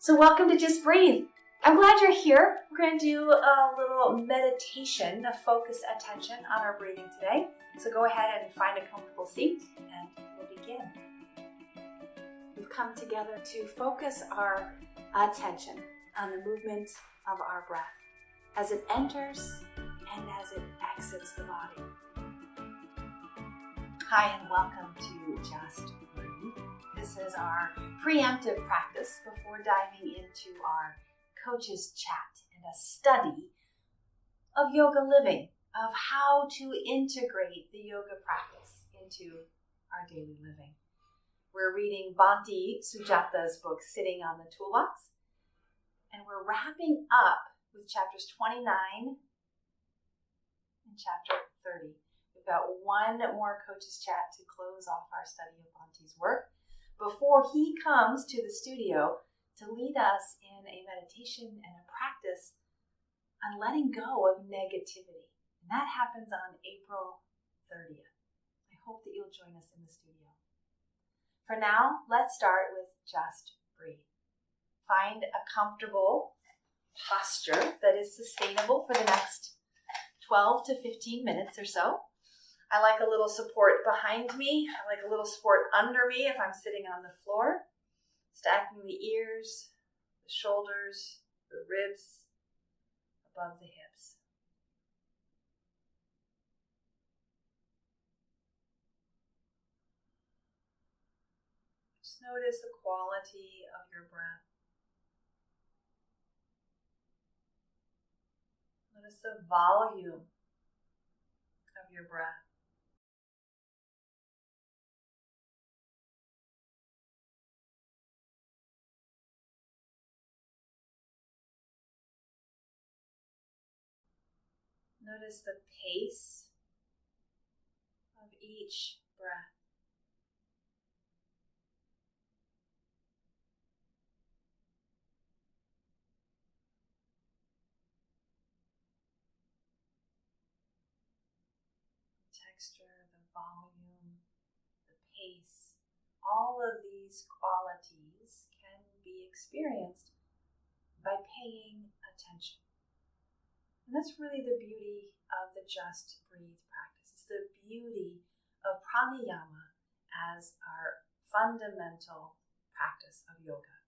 So welcome to Just Breathe. I'm glad you're here. We're going to do a little meditation to focus attention on our breathing today. So go ahead and find a comfortable seat and we'll begin. We've come together to focus our attention on the movement of our breath as it enters and as it exits the body. Hi and welcome to Just Breathe. This is our preemptive practice before diving into our coach's chat and a study of yoga living, of how to integrate the yoga practice into our daily living. We're reading Bhante Sujata's book, Sitting on the Toolbox, and we're wrapping up with chapters 29 and chapter 30. We've got one more coach's chat to close off our study of Bhante's work before he comes to the studio to lead us in a meditation and a practice on letting go of negativity. And that happens on April 30th. I hope that you'll join us in the studio. For now, let's start with just breathe. Find a comfortable posture that is sustainable for the next 12 to 15 minutes or so. I like a little support behind me. I like a little support under me if I'm sitting on the floor. Stacking the ears, the shoulders, the ribs above the hips. Just notice the quality of your breath. Notice the volume of your breath. Notice the pace of each breath. The texture, the volume, the pace, all of these qualities can be experienced by paying attention. And that's really the beauty of the Just Breathe practice. It's the beauty of pranayama as our fundamental practice of yoga.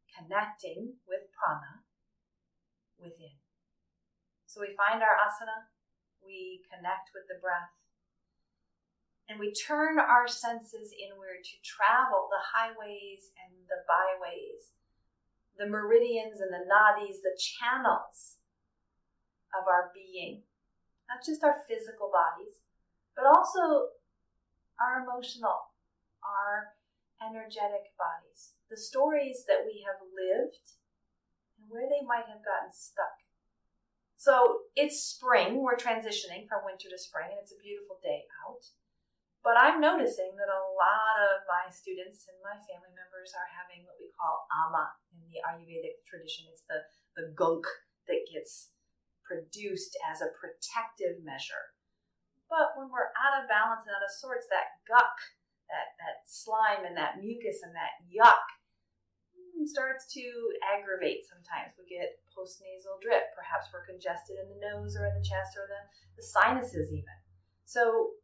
Connecting with prana within. So we find our asana, we connect with the breath, and we turn our senses inward to travel the highways and the byways, the meridians and the nadis, the channels of our being, not just our physical bodies, but also our emotional, our energetic bodies, the stories that we have lived and where they might have gotten stuck. So it's spring, we're transitioning from winter to spring, and it's a beautiful day out. But I'm noticing that a lot of my students and my family members are having what we call ama in the Ayurvedic tradition. It's the gunk that gets produced as a protective measure. But when we're out of balance and out of sorts, that guck, that slime and that mucus and that yuck starts to aggravate sometimes. We get postnasal drip. Perhaps we're congested in the nose or in the chest or the sinuses even. So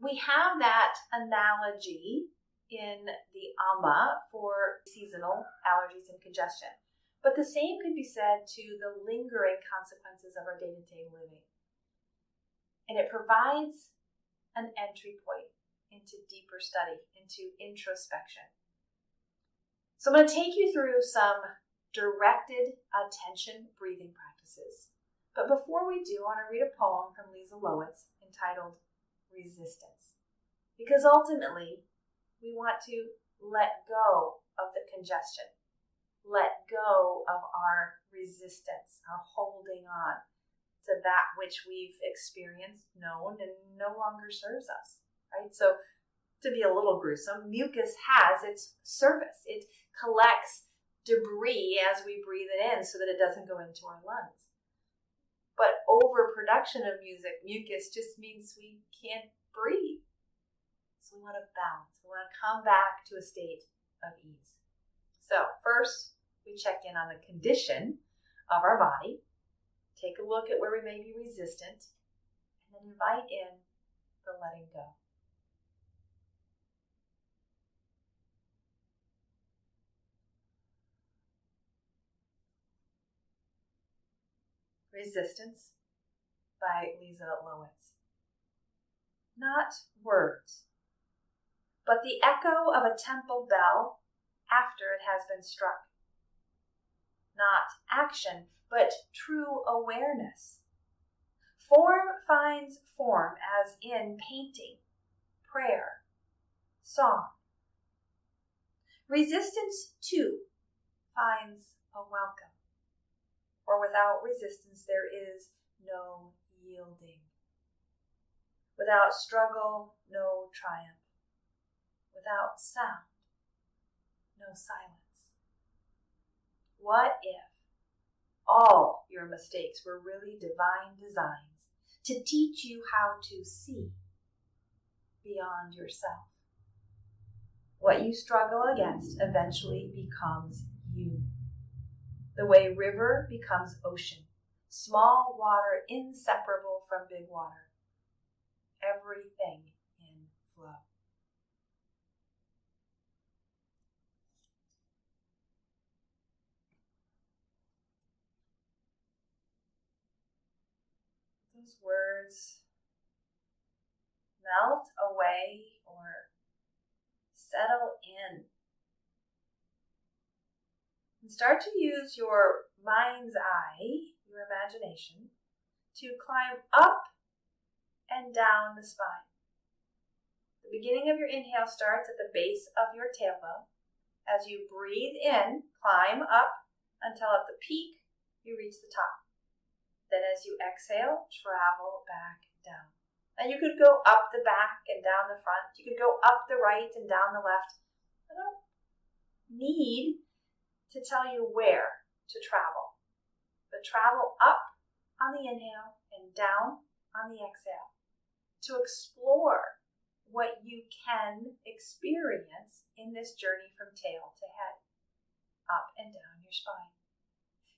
we have that analogy in the ama for seasonal allergies and congestion. But the same could be said to the lingering consequences of our day-to-day living. And it provides an entry point into deeper study, into introspection. So I'm going to take you through some directed attention breathing practices. But before we do, I want to read a poem from Lisa Lowitz entitled Resistance. Because ultimately, we want to let go of the congestion. Let go of our resistance, our holding on to that which we've experienced, known, and no longer serves us, right? So to be a little gruesome, mucus has its service. It collects debris as we breathe it in so that it doesn't go into our lungs. But overproduction of mucus just means we can't breathe. So we want to balance. We want to come back to a state of ease. So first, we we check in on the condition of our body, take a look at where we may be resistant, and then invite in the letting go. Resistance by Lisa Lowitz. Not words, but the echo of a temple bell after it has been struck. Not action, but true awareness. Form finds form, as in painting, prayer, song. Resistance, too, finds a welcome. For without resistance, there is no yielding. Without struggle, no triumph. Without sound, no silence. What if all your mistakes were really divine designs to teach you how to see beyond yourself? What you struggle against eventually becomes you. The way river becomes ocean, small water inseparable from big water, everything in flow. Those words melt away or settle in. And start to use your mind's eye, your imagination, to climb up and down the spine. The beginning of your inhale starts at the base of your tailbone. As you breathe in, climb up until at the peak you reach the top. Then as you exhale, travel back down. And you could go up the back and down the front. You could go up the right and down the left. I don't need to tell you where to travel, but travel up on the inhale and down on the exhale to explore what you can experience in this journey from tail to head, up and down your spine.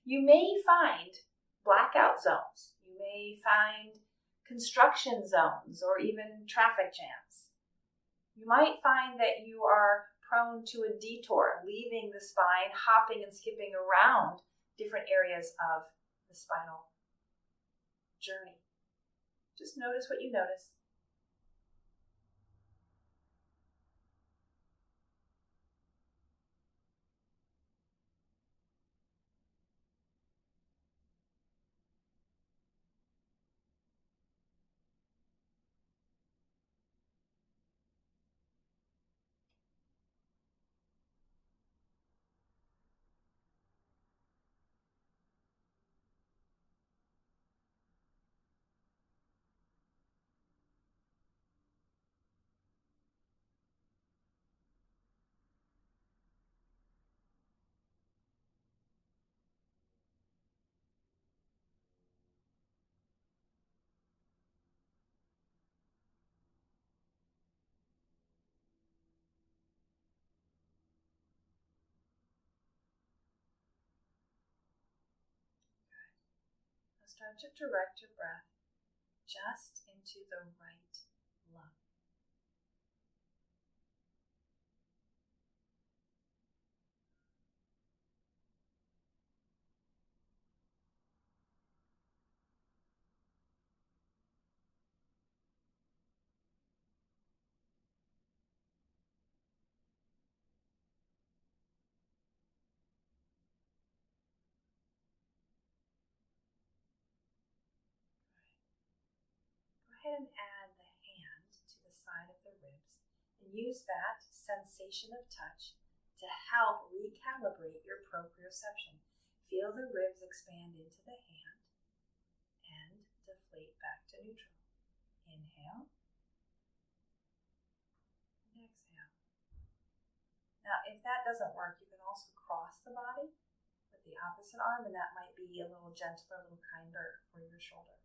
You may find blackout zones. You may find construction zones or even traffic jams. You might find that you are prone to a detour, leaving the spine, hopping and skipping around different areas of the spinal journey. Just notice what you notice. Start to direct your breath just into the right lung. And add the hand to the side of the ribs and use that sensation of touch to help recalibrate your proprioception. Feel the ribs expand into the hand and deflate back to neutral. Inhale and exhale. Now, if that doesn't work, you can also cross the body with the opposite arm, and that might be a little gentler, a little kinder for your shoulder.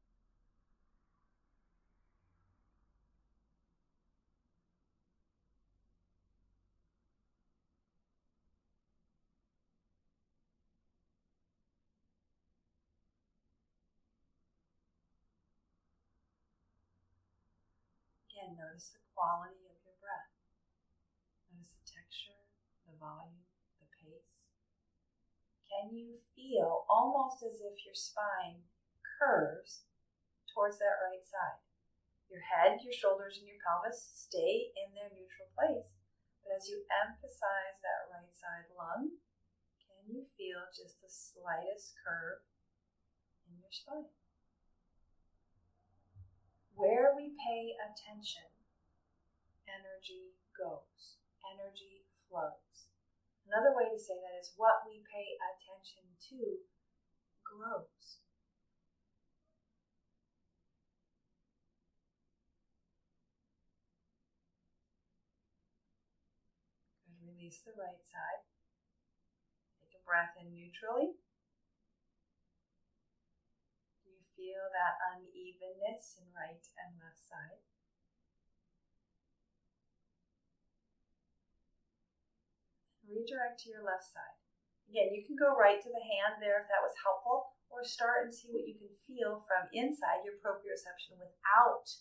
again, notice the quality of your breath. Notice the texture, the volume, the pace. Can you feel almost as if your spine curves towards that right side? Your head, your shoulders, and your pelvis stay in their neutral place. But as you emphasize that right side lung, can you feel just the slightest curve in your spine? Where we pay attention, energy goes, energy flows. Another way to say that is what we pay attention to grows. Good. Release the right side. Take a breath in neutrally. Do you feel that unevenness in right and left side? Redirect to your left side. Again, you can go right to the hand there if that was helpful, or start and see what you can feel from inside your proprioception without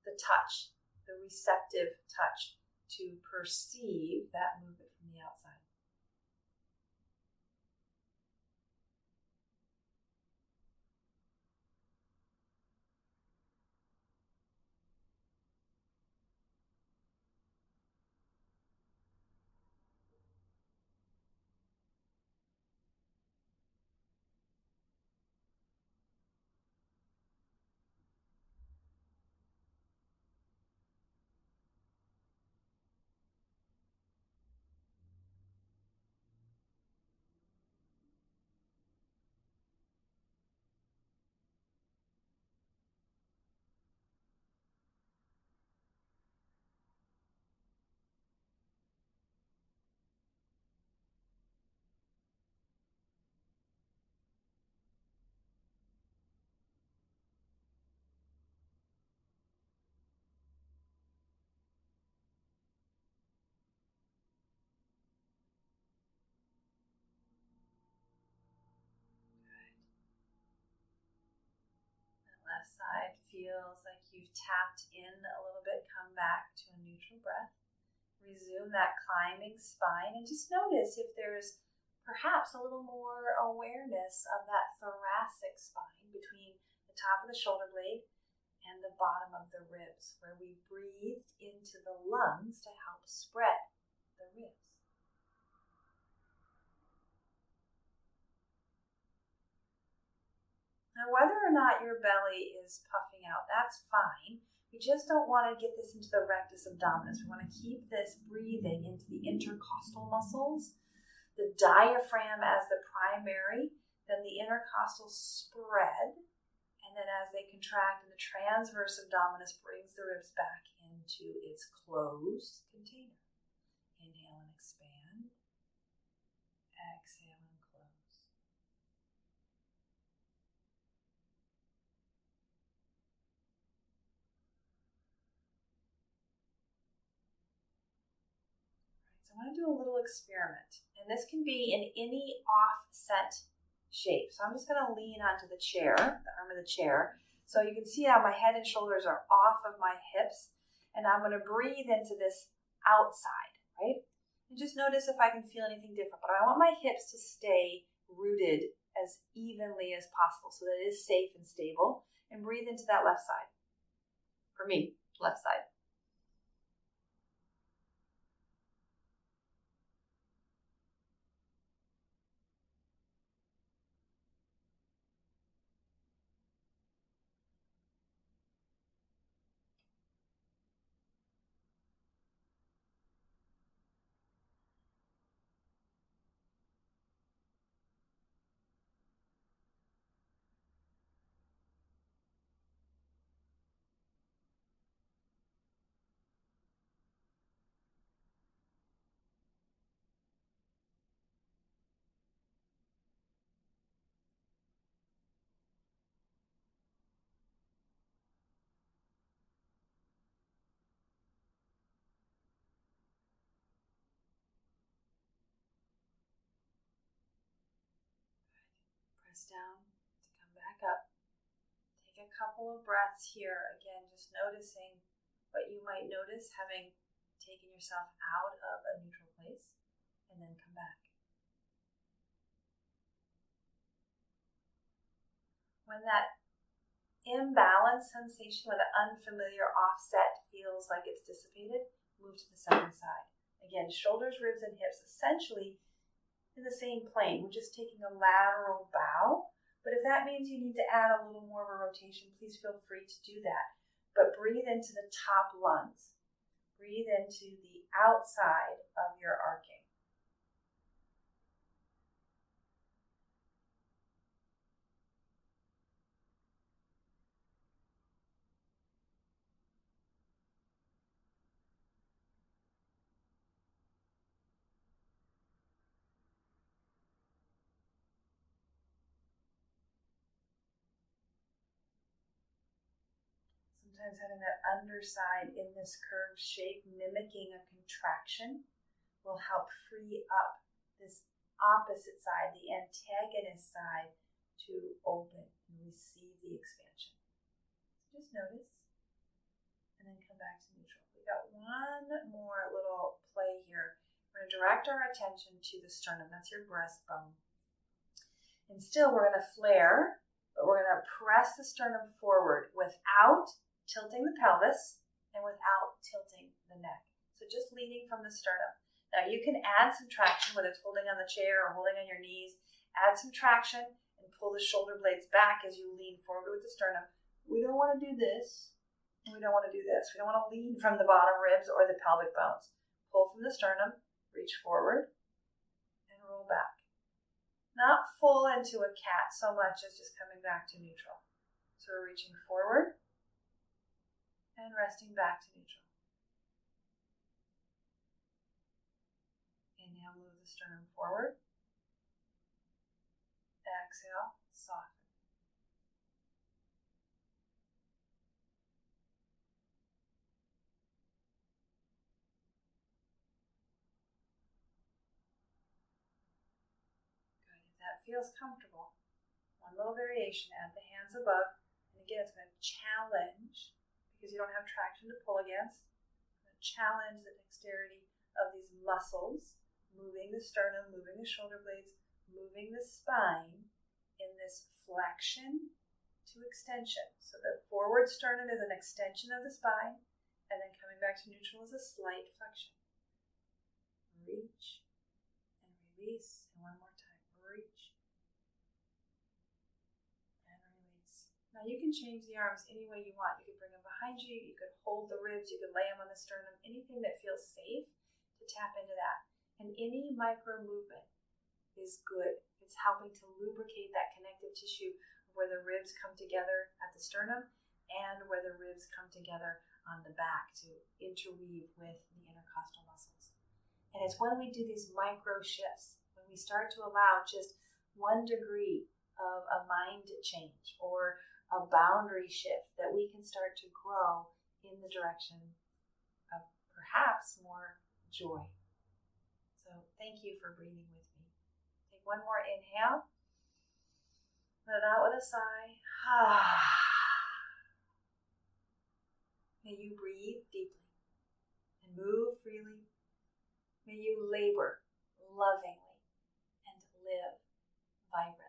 the touch, the receptive touch to perceive that movement from the outside. Left side feels like you've tapped in a little bit. Come back to a neutral breath. Resume that climbing spine and just notice if there's perhaps a little more awareness of that thoracic spine between the top of the shoulder blade and the bottom of the ribs, where we breathed into the lungs to help spread the ribs. Now, whether or not your belly is puffing out, that's fine. We just don't want to get this into the rectus abdominis. We want to keep this breathing into the intercostal muscles, the diaphragm as the primary, then the intercostals spread, and then as they contract, and the transverse abdominis brings the ribs back into its closed container. Inhale and expand. Exhale and close. I want to do a little experiment, and this can be in any offset shape. So I'm just going to lean onto the chair, the arm of the chair, so you can see how my head and shoulders are off of my hips, and I'm going to breathe into this outside, right? And just notice if I can feel anything different, but I want my hips to stay rooted as evenly as possible so that it is safe and stable, and breathe into that left side. For me, left side. Press down to come back up. Take a couple of breaths here. Again, just noticing but you might notice having taken yourself out of a neutral place and then come back. When that imbalance sensation, when the unfamiliar offset feels like it's dissipated, move to the second side. Again, shoulders, ribs, and hips essentially in the same plane. We're just taking a lateral bow. But if that means you need to add a little more of a rotation, please feel free to do that. But breathe into the top lungs. Breathe into the outside of your arcing. Sometimes having that underside in this curved shape, mimicking a contraction, will help free up this opposite side, the antagonist side, to open and receive the expansion. So just notice, and then come back to neutral. We got one more little play here. We're going to direct our attention to the sternum. That's your breastbone. And still, we're going to flare, but we're going to press the sternum forward without tilting the pelvis and without tilting the neck. So just leaning from the sternum. Now you can add some traction, whether it's holding on the chair or holding on your knees. Add some traction and pull the shoulder blades back as you lean forward with the sternum. We don't want to do this, and we don't want to do this. We don't want to lean from the bottom ribs or the pelvic bones. Pull from the sternum, reach forward, and roll back. Not full into a cat so much as just coming back to neutral. So we're reaching forward and resting back to neutral. Inhale, move the sternum forward. Exhale, soften. Good. If that feels comfortable, one little variation, add the hands above. And again, it's going to challenge, because you don't have traction to pull against, challenge the dexterity of these muscles, moving the sternum, moving the shoulder blades, moving the spine in this flexion to extension. So the forward sternum is an extension of the spine, and then coming back to neutral is a slight flexion. Reach and release, and one more time. Reach and release. Now you can change the arms any way you want. You could bring them behind you, you could hold the ribs, you could lay them on the sternum, anything that feels safe to tap into that. And any micro movement is good. It's helping to lubricate that connective tissue where the ribs come together at the sternum and where the ribs come together on the back to interweave with the intercostal muscles. And it's when we do these micro shifts, when we start to allow just 1 degree of a mind change or a boundary shift, that we can start to grow in the direction of perhaps more joy. So thank you for breathing with me. Take one more inhale. Let it out with a sigh. May you breathe deeply and move freely. May you labor lovingly and live vibrantly.